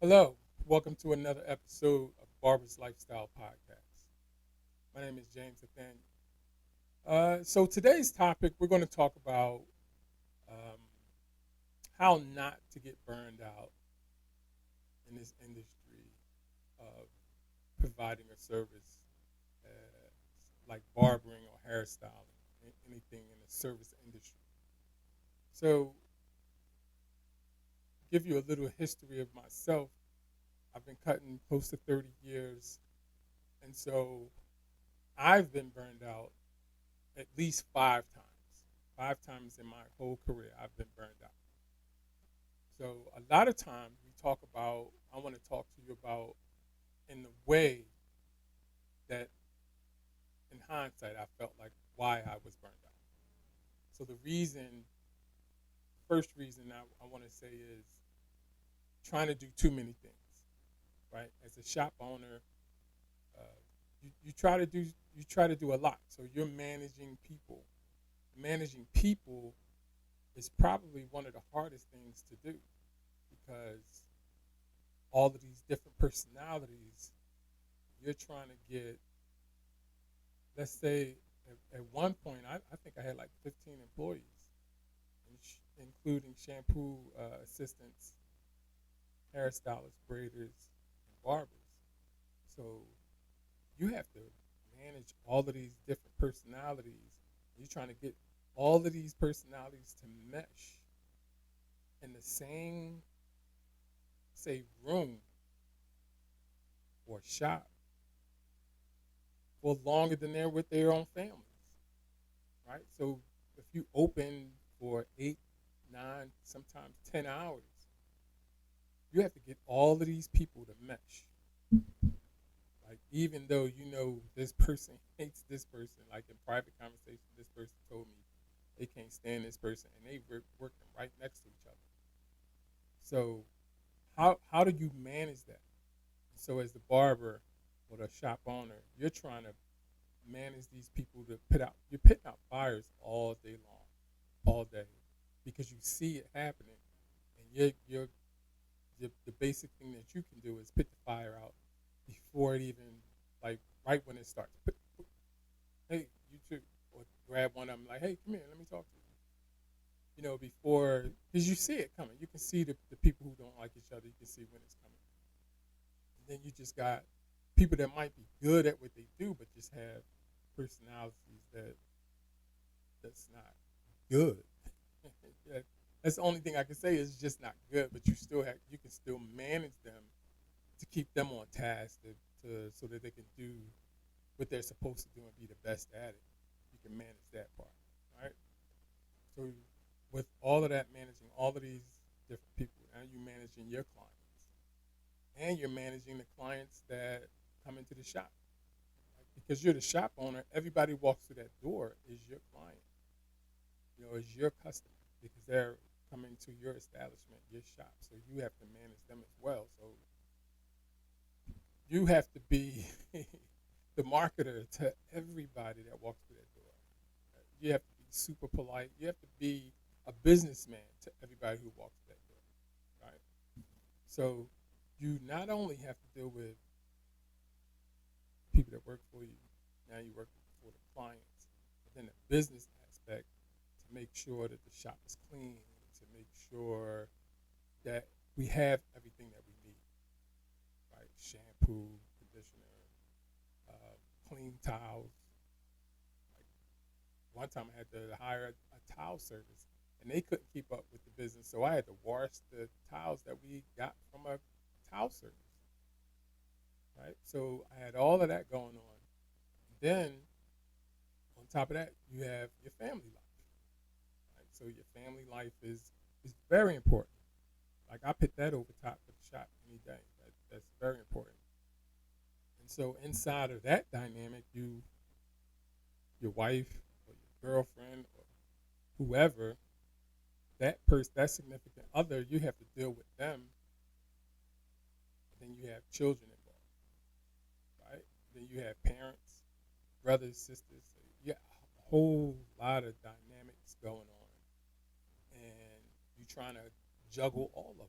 Hello, welcome to another episode of Barber's Lifestyle Podcast. My name is James Nathaniel. So today's topic, we're going to talk about um, how not to get burned out in this industry of providing a service uh, like barbering or hairstyling, anything in the service industry. So, give you a little history of myself. I've been cutting close to 30 years, and so I've been burned out at least 5 times. 5 times in my whole career, I've been burned out. So a lot of times we talk about, I want to talk to you about in the way that in hindsight, I felt like why I was burned out. So the reason, first reason I want to say is trying to do too many things, right? As a shop owner, uh, you try to do a lot. So you're managing people. Managing people is probably one of the hardest things to do because all of these different personalities, you're trying to get, let's say, at one point, I think I had like 15 employees, including shampoo assistants, hairstylists, braiders, and barbers. So you have to manage all of these different personalities. You're trying to get all of these personalities to mesh in the same, say, room or shop for longer than they're with their own families, right? So if you open for 8, 9, sometimes 10 hours, you have to get all of these people to mesh. Like even though you know this person hates this person, like in private conversation, this person told me they can't stand this person, and they were working right next to each other. So how do you manage that? So as the barber or the shop owner, you're trying to manage these people to put out. You're putting out fires all day long, all day, because you see it happening, and the basic thing that you can do is put the fire out before it even like right when it starts. Hey, you too, or grab one of them like, hey, come here, let me talk to you. Before because you see it coming. You can see the people who don't like each other. You can see when it's coming. And then you just got people that might be good at what they do, but just have personalities that's not good. Yeah, that's the only thing I can say is just not good. But you can still manage them to keep them on task to so that they can do what they're supposed to do and be the best at it. You can manage that part, right? So with all of that managing all of these different people, now you're managing your clients and you're managing the clients that come into the shop. Right? Because you're the shop owner, everybody walks through that door is your client, is your customer because they're coming to your establishment, your shop. So you have to manage them as well. So you have to be the marketer to everybody that walks through that door. You have to be super polite. You have to be a businessman to everybody who walks through that door, right? So you not only have to deal with people that work for you, now you work for the clients, but then the business aspect to make sure that the shop is clean, to make sure that we have everything that we need, right? Shampoo, conditioner, clean towels. Like one time I had to hire a towel service and they couldn't keep up with the business. So I had to wash the towels that we got from a towel service, right? So I had all of that going on. Then on top of that, you have your family life, right? So your family life is very important. Like I put that over top of the shop any day. That's very important. And so inside of that dynamic, your wife or your girlfriend or whoever, that significant other, you have to deal with them. And then you have children involved, right? Then you have parents, brothers, sisters. So you got a whole lot of dynamics going on, and you're trying to juggle all of them.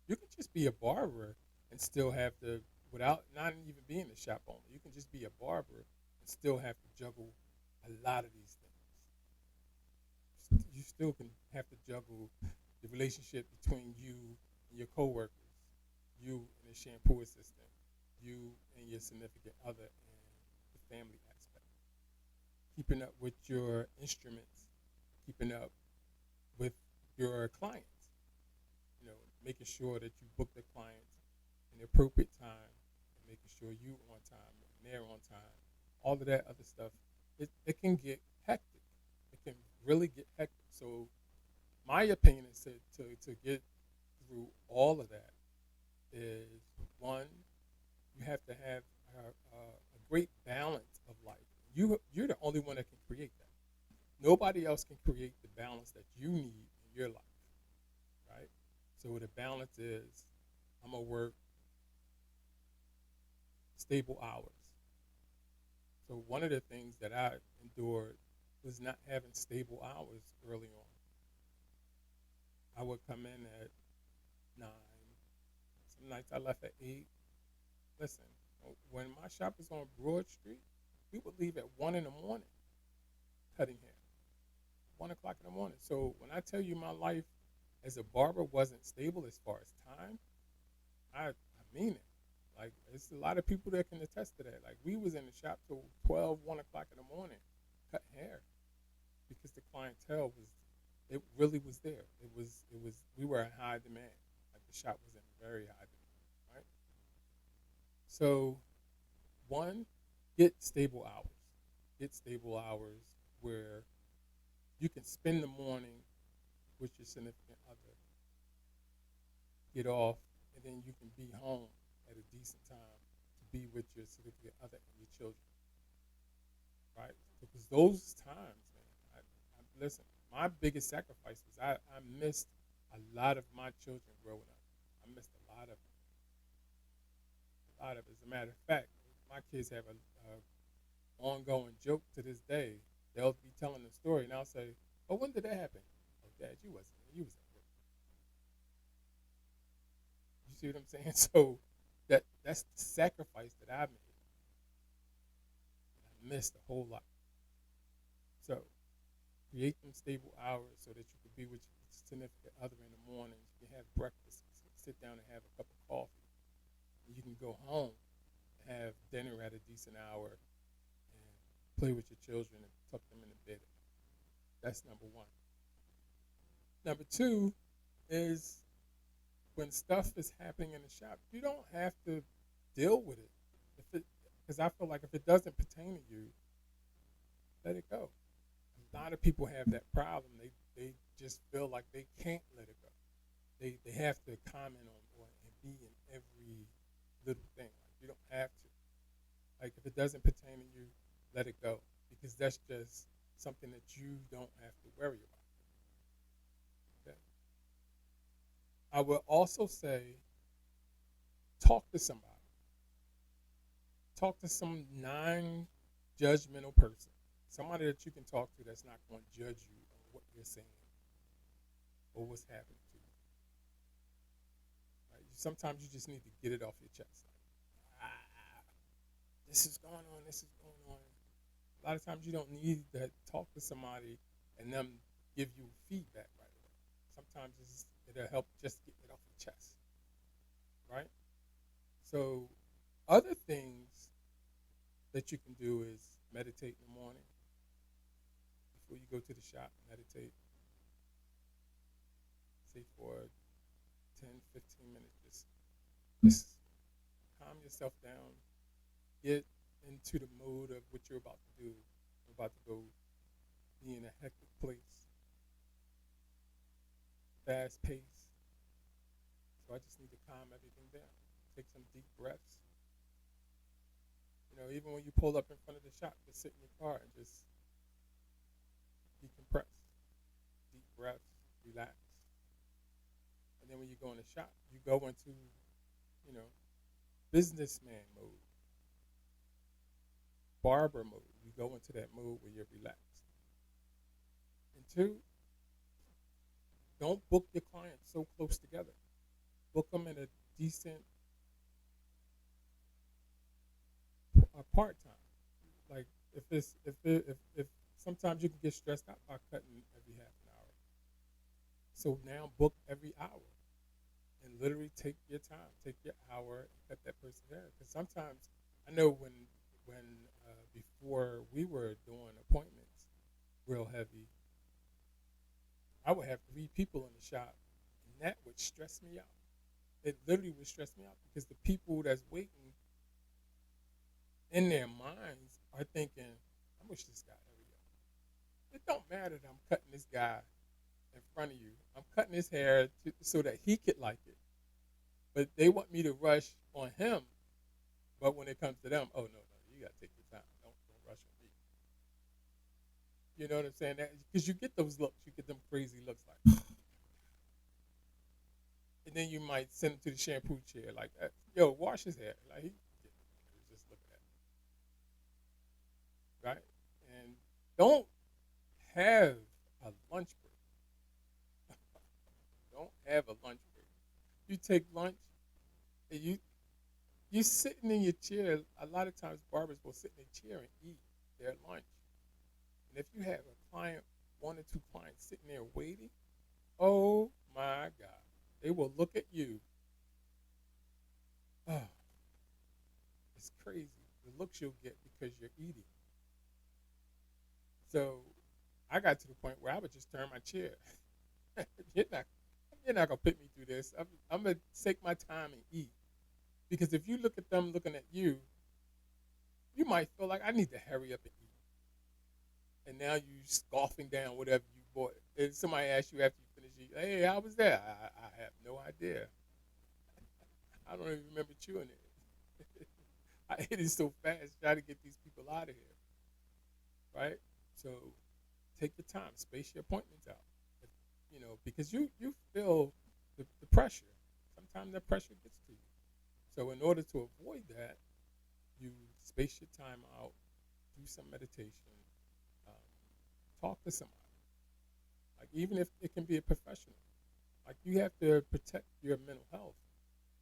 You can just be a barber and still have to, without not even being a shop owner, you can just be a barber and still have to juggle a lot of these things. You still can have to juggle the relationship between you and your coworkers, you and the shampoo assistant, you and your significant other, and the family aspect. Keeping up with your instruments, keeping up with your clients, making sure that you book the clients in the appropriate time and making sure you on time and they're on time. All of that other stuff, it can get hectic. It can really get hectic. So my opinion is to get through all of that is one, you have to have a great balance of life. You're the only one that can create that. Nobody else can create the balance that you need in your life, right? So the balance is I'm gonna work stable hours. So one of the things that I endured was not having stable hours early on. I would come in at 9. Some nights I left at 8. Listen, when my shop was on Broad Street, we would leave at 1 in the morning cutting hair. 1 o'clock in the morning. So when I tell you my life as a barber wasn't stable as far as time, I mean it. Like, it's a lot of people that can attest to that. Like, we was in the shop till 12, 1 o'clock in the morning cutting hair because the clientele it really was there. We were in high demand. Like, the shop was in very high demand, right? So, one, get stable hours. Get stable hours where you can spend the morning with your significant other, get off, and then you can be home at a decent time to be with your significant other and your children, right? Because those times, man, listen, my biggest sacrifice was I missed a lot of my children growing up. I missed a lot of them. A lot of it. As a matter of fact, my kids have a ongoing joke to this day. They'll be telling the story, and I'll say, "Oh, when did that happen?" "Oh, Dad, you wasn't there. You was at work." You see what I'm saying? So that's the sacrifice that I made. I missed a whole lot. So create them stable hours so that you can be with your significant other in the morning. You can have breakfast, sit down and have a cup of coffee. And you can go home and have dinner at a decent hour and play with your children and tuck them in the bed. That's number one. Number two is when stuff is happening in the shop, you don't have to deal with it. Because I feel like if it doesn't pertain to you, let it go. A lot of people have that problem. They just feel like they can't let it go. They have to comment on or and be in every little thing. Like, you don't have to. Like, if it doesn't pertain to you, let it go, because that's just something that you don't have to worry about. Okay. I will also say, talk to somebody. Talk to some non-judgmental person, somebody that you can talk to that's not going to judge you on what you're saying or what's happening to you. Right? Sometimes you just need to get it off your chest. Like, this is going on. This is going on. A lot of times you don't need to talk to somebody and them give you feedback right away. Sometimes it'll help just get it off your chest, right? So other things that you can do is meditate in the morning. Before you go to the shop, meditate. Say for 10, 15 minutes. Just calm yourself down. Get into the mood of what you're about to do. You're about to go be in a hectic place, fast pace. So I just need to calm everything down. Take some deep breaths. Even when you pull up in front of the shop, just sit in your car and just decompress. Deep breaths, relax. And then when you go in the shop, you go into, businessman mode, barber mode. You go into that mode where you're relaxed. And two, don't book your clients so close together. book them in a decent part time. Like if sometimes you can get stressed out by cutting every half an hour. So now book every hour and literally take your time, take your hour, and cut that person's hair. Because sometimes I know when before we were doing appointments real heavy, I would have 3 people in the shop, and that would stress me out. It literally would stress me out because the people that's waiting in their minds are thinking, I wish this guy hurry up. It don't matter that I'm cutting this guy in front of you. I'm cutting his hair so that he could like it. But they want me to rush on him. But when it comes to them, oh no, you gotta take your time. Don't rush on me. You know what I'm saying? Because you get those looks, you get them crazy looks like, and then you might send him to the shampoo chair like, yo, wash his hair. Like he just look at that, right? And don't have a lunch break. Don't have a lunch break. You take lunch and you sitting in your chair. A lot of times barbers will sit in a chair and eat their lunch. And if you have a client, 1 or 2 clients sitting there waiting, oh my God, they will look at you. Oh, it's crazy the looks you'll get because you're eating. So I got to the point where I would just turn my chair. you're not, you're not gonna put me through this. I'm gonna take my time and eat. Because if you look at them looking at you, you might feel like I need to hurry up and eat. And now you scoffing down whatever you bought. And somebody asks you after you finish eating, hey, how was that? I have no idea. I don't even remember chewing it. I ate it so fast trying to get these people out of here, right? So take your time, space your appointments out, if, because you feel the pressure. Sometimes that pressure gets to you. So in order to avoid that, you space your time out, do some meditation, talk to somebody. Like even if it can be a professional, like you have to protect your mental health.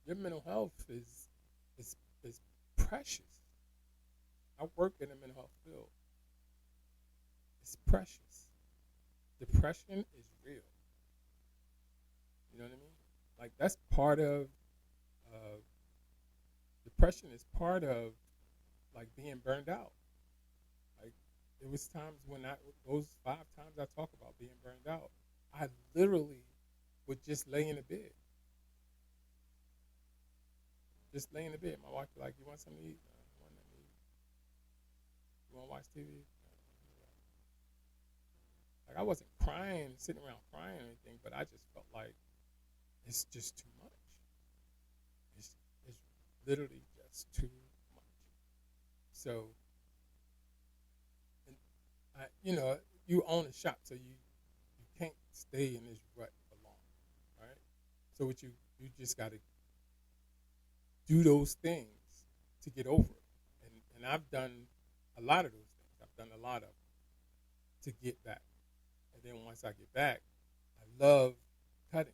Your mental health is precious. I work in the mental health field. It's precious. Depression is real. You know what I mean? Like that's part of uh, depression is part of like being burned out. Like it was times when those 5 times I talk about being burned out, I literally would just lay in the bed. Just lay in the bed. My wife would be like, "You want something to eat? No, I want nothing to eat. You want to watch TV?" Like I wasn't crying, sitting around crying or anything, but I just felt like it's just too much. It's literally just too much. So, and you own a shop, so you can't stay in this rut for long, right? So what you just got to do those things to get over it, and I've done a lot of those things. I've done a lot of them to get back, and then once I get back, I love cutting,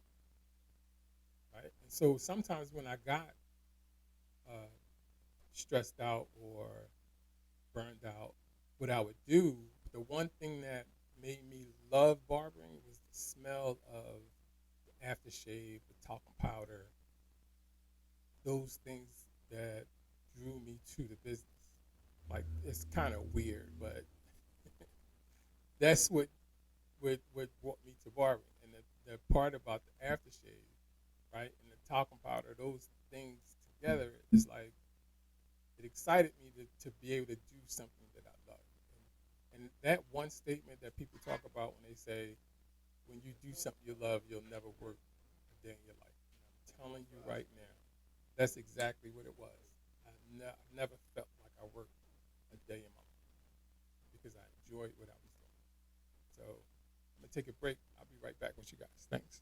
right? And so sometimes when I got uh, stressed out or burned out, what I would do, the one thing that made me love barbering was the smell of the aftershave, the talcum powder, those things that drew me to the business. Like it's kind of weird, but that's what brought me to barbering. And the part about the aftershave, right, and the talcum powder, those things together is like it excited me to be able to do something that I love. And that one statement that people talk about when they say, when you do something you love, you'll never work a day in your life. And I'm telling you right now, that's exactly what it was. I never felt like I worked a day in my life because I enjoyed what I was doing. So I'm going to take a break. I'll be right back with you guys. Thanks.